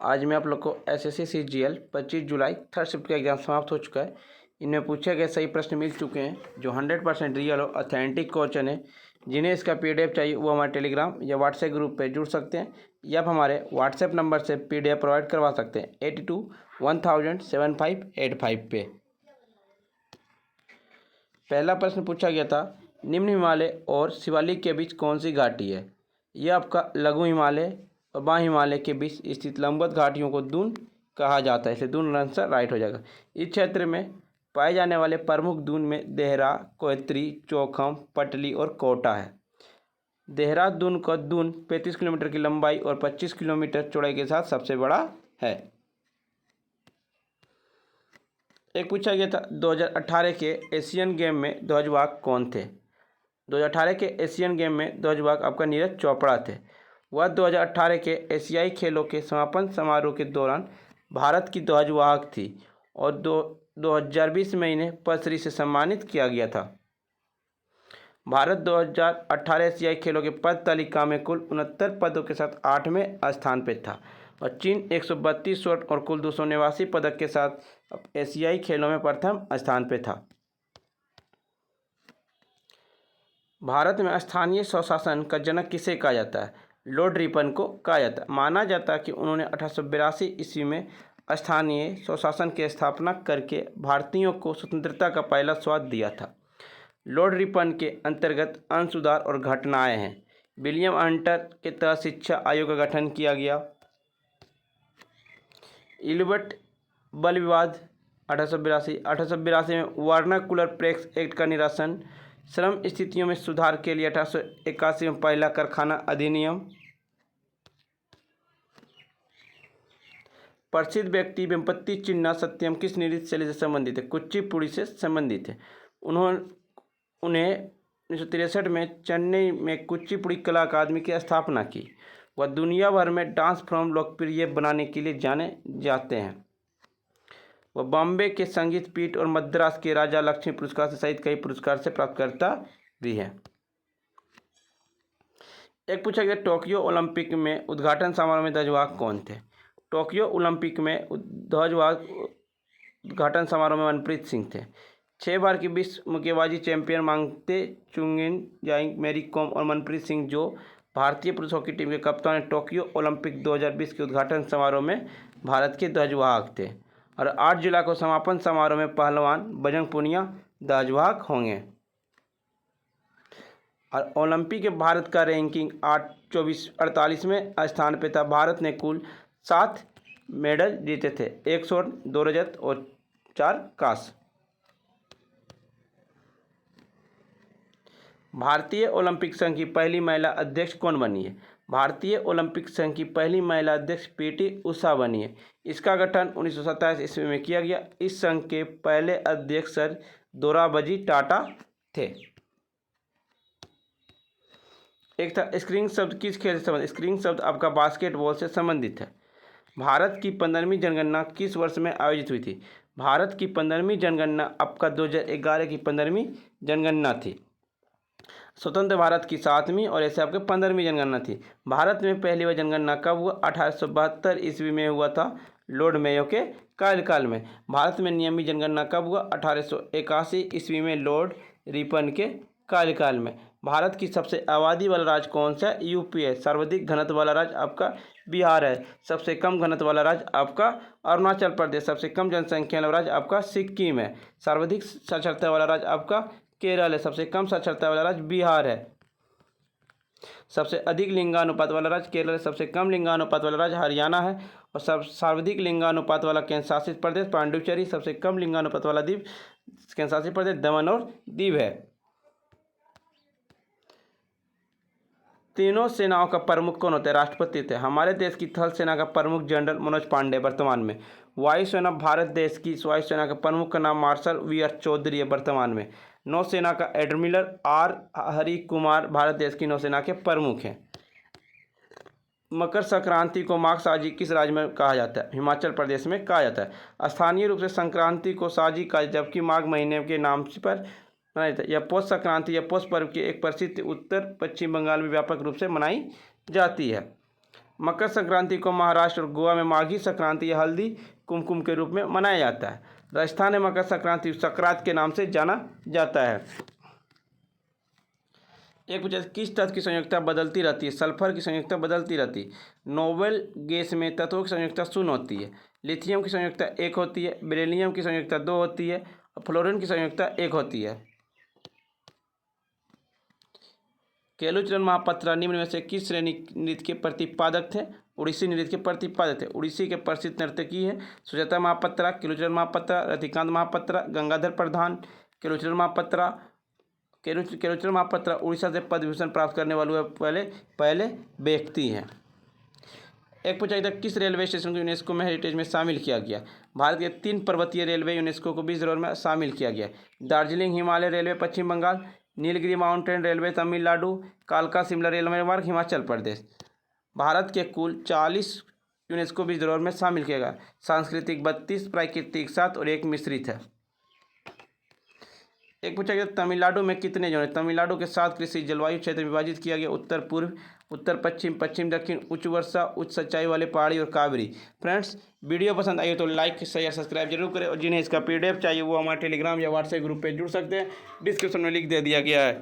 आज मैं आप लोग को एसएससी सीजीएल 25 जुलाई थर्ड शिफ्ट का एग्ज़ाम समाप्त हो चुका है। इनमें पूछे गए सही प्रश्न मिल चुके हैं जो 100% रियल और ऑथेंटिक क्वेश्चन है। जिन्हें इसका पीडीएफ चाहिए वो हमारे टेलीग्राम या व्हाट्सएप ग्रुप पे जुड़ सकते हैं या आप हमारे व्हाट्सएप नंबर से पीडीएफ प्रोवाइड करवा सकते हैं 82107585 पे। पहला प्रश्न पूछा गया था, निम्न हिमालय और शिवालिक के बीच कौन सी घाटी है? यह आपका लघु हिमालय और बाह्य हिमालय के बीच स्थित लंबवत घाटियों को दून कहा जाता है, इसलिए दून आंसर राइट हो जाएगा। इस क्षेत्र में पाए जाने वाले प्रमुख दून में देहरा, कोयत्री, चौखम, पटली और कोटा है। देहरा दून का दून 35 किलोमीटर की लंबाई और 25 किलोमीटर चौड़ाई के साथ सबसे बड़ा है। एक पूछा गया था, 2018 के एशियन गेम में ध्वजवाहक कौन थे? 2018 के एशियन गेम में ध्वजवाहक आपका नीरज चोपड़ा थे। वह 2018 के एशियाई खेलों के समापन समारोह के दौरान भारत की ध्वजवाहक थी और 2020 में इन्हें पद्मश्री से सम्मानित किया गया था। भारत 2018 एशियाई खेलों के पद तालिका में कुल 69 पदों के साथ 8वें स्थान पर था और चीन 132 स्वर्ण और कुल 289 पदक के साथ एशियाई खेलों में प्रथम स्थान पर था। भारत में स्थानीय स्वशासन का जनक किसे कहा जाता है? लॉर्ड रिपन को कहा जाता है। माना जाता है कि उन्होंने 1882 ईस्वी में स्थानीय स्वशासन की स्थापना करके भारतीयों को स्वतंत्रता का पहला स्वाद दिया था। लॉर्ड रिपन के अंतर्गत अन्न सुधार और घटनाएं हैं। विलियम हंटर के तहत शिक्षा आयोग का गठन किया गया। इल्बर्ट बल विवाद 1882 में वर्नाकुलर प्रेस एक्ट का निरसन। श्रम स्थितियों में सुधार के लिए 1881 में पहला कारखाना अधिनियम। प्रसिद्ध व्यक्ति वेम्पति चिन्ना सत्यम किस नृत्य शैली से संबंधित है? कुचिपुड़ी से संबंधित है। उन्हें 1963 में चेन्नई में कुचिपुड़ी कला अकादमी की स्थापना की। वह दुनिया भर में डांस फॉर्म लोकप्रिय बनाने के लिए जाने जाते हैं। वह बॉम्बे के संगीत पीठ और मद्रास के राजा लक्ष्मी पुरस्कार से सहित कई पुरस्कार से प्राप्तकर्ता भी हैं। एक पूछा गया, टोक्यो ओलंपिक में उद्घाटन समारोह में ध्वजवाहक कौन थे? टोक्यो ओलंपिक में ध्वजवाहक उद्घाटन समारोह में मनप्रीत सिंह थे। 6 बार की विश्व मुक्केबाजी चैंपियन मांगते चुंगिन जाइंग, मैरी कॉम और मनप्रीत सिंह जो भारतीय पुरुष हॉकी टीम के कप्तान टोक्यो ओलंपिक 2020 के उद्घाटन समारोह में भारत के ध्वजवाहक थे और 8 जुलाई को समापन समारोह में पहलवान बजरंग पूनिया ध्वजवाहक होंगे। और ओलंपिक के भारत का रैंकिंग 48वें स्थान पे था। भारत ने कुल 7 मेडल जीते थे, 1 स्वर्ण, 2 रजत और 4 कांस्य। भारतीय ओलंपिक संघ की पहली महिला अध्यक्ष कौन बनी है? भारतीय ओलंपिक संघ की पहली महिला अध्यक्ष पीटी उषा बनी है। इसका गठन 1927 ईस्वी में किया गया। इस संघ के पहले अध्यक्ष सर दोराबजी टाटा थे। एक था, स्क्रिंग शब्द किस खेल से संबंधित? स्क्रिंग शब्द आपका बास्केटबॉल से संबंधित है। भारत की 15वीं जनगणना किस वर्ष में आयोजित हुई थी? भारत की 15वीं जनगणना आपका 2011 की 15वीं जनगणना थी। स्वतंत्र भारत की 7वीं और ऐसे आपके 15वीं जनगणना थी। भारत में पहली बार जनगणना कब हुआ? 1872 ईस्वी में हुआ था, लॉर्ड मेयो के कार्यकाल में। भारत में नियमित जनगणना कब हुआ? 1881 ईस्वी में, लॉर्ड रिपन के कार्यकाल में। भारत की सबसे आबादी वाला राज्य कौन सा है? यूपी है। सर्वाधिक घनत्व वाला राज्य आपका बिहार है। सबसे कम घनत्व वाला राज्य आपका अरुणाचल प्रदेश। सबसे कम जनसंख्या वाला राज्य आपका सिक्किम है। सर्वाधिक साक्षरता वाला राज्य आपका केरल है। सबसे कम साक्षरता वाला राज्य बिहार है। सबसे अधिक लिंगानुपात वाला राज्य केरल है। सबसे कम लिंगानुपात वाला राज्य हरियाणा है और सर्वाधिक लिंगानुपात वाला केंद्र शासित प्रदेश पांडुचेरी। सबसे कम लिंगानुपात वाला द्वीप केंद्र शासित प्रदेश दमन और दीव है। तीनों सेनाओं का प्रमुख कौन होता है? राष्ट्रपति थे। हमारे देश की थल सेना का प्रमुख जनरल मनोज पांडे वर्तमान में। वायुसेना भारत देश की वायुसेना का प्रमुख का नाम मार्शल वी.आर. चौधरी है वर्तमान में। नौसेना का एडमिरल आर. हरि कुमार भारत देश की नौसेना के प्रमुख हैं। मकर संक्रांति को माघ साजी किस राज्य में कहा जाता है? हिमाचल प्रदेश में कहा जाता है। स्थानीय रूप से संक्रांति को साजी कहा, जबकि माघ महीने के नाम पर मनाया जाता है। यह पौष संक्रांति या पौष पर्व की एक प्रसिद्ध उत्तर पश्चिम बंगाल में व्यापक रूप से मनाई जाती है। मकर संक्रांति को महाराष्ट्र और गोवा में माघी संक्रांति या हल्दी कुमकुम के रूप में मनाया जाता है। राजस्थान में मकर संक्रांति सक्रांत के नाम से जाना जाता है। एक पूछा किस तत्व की संयोजकता बदलती रहती है? सल्फर की संयोजकता बदलती रहती है। नोबेल गैस में तत्वों की संयोजकता 0 होती है। लिथियम की संयोजकता 1 होती है। बेरिलियम की संयोजकता 2 होती है और फ्लोरीन की संयोजकता 1 होती है। केलुचरण महापात्रा निम्न में से किस श्रेणी नृत्य के प्रतिपादक थे? उड़ीसी नृत्य के प्रतिपादक थे। उड़ीसी के प्रसिद्ध नर्तकी है सुजाता महापात्रा, केलुचरण महापात्रा, रतिकांत महापात्रा, गंगाधर प्रधान। केलुचरण महापात्रा उड़ीसा से पद्म विभूषण प्राप्त करने वाले पहले व्यक्ति हैं। एक पूछा था किस रेलवे स्टेशन को यूनेस्को में हेरिटेज में शामिल किया गया? भारत के 3 पर्वतीय रेलवे यूनेस्को को 20 धरोहर में शामिल किया गया। दार्जिलिंग हिमालय रेलवे पश्चिम बंगाल, नीलगिरी माउंटेन रेलवे तमिलनाडु, कालका शिमला रेलवे मार्ग हिमाचल प्रदेश। भारत के कुल 40 यूनेस्को 20 धरोहर में शामिल किया गया। सांस्कृतिक 32, प्राकृतिक 7 और 1 मिश्रित है। एक पूछा गया तमिलनाडु में कितने जोन? तमिलनाडु के 7 कृषि जलवायु क्षेत्र विभाजित किया गया। उत्तर पूर्व, उत्तर पश्चिम, पश्चिम दक्षिण, उच्च वर्षा, उच्च सच्चाई वाले पहाड़ी और कावेरी। फ्रेंड्स, वीडियो पसंद आई हो तो लाइक शेयर सब्सक्राइब जरूर करें और जिन्हें इसका PDF चाहिए वो हमारे टेलीग्राम या व्हाट्सएप ग्रुप पे जुड़ सकते हैं। डिस्क्रिप्शन में लिंक दे दिया गया है।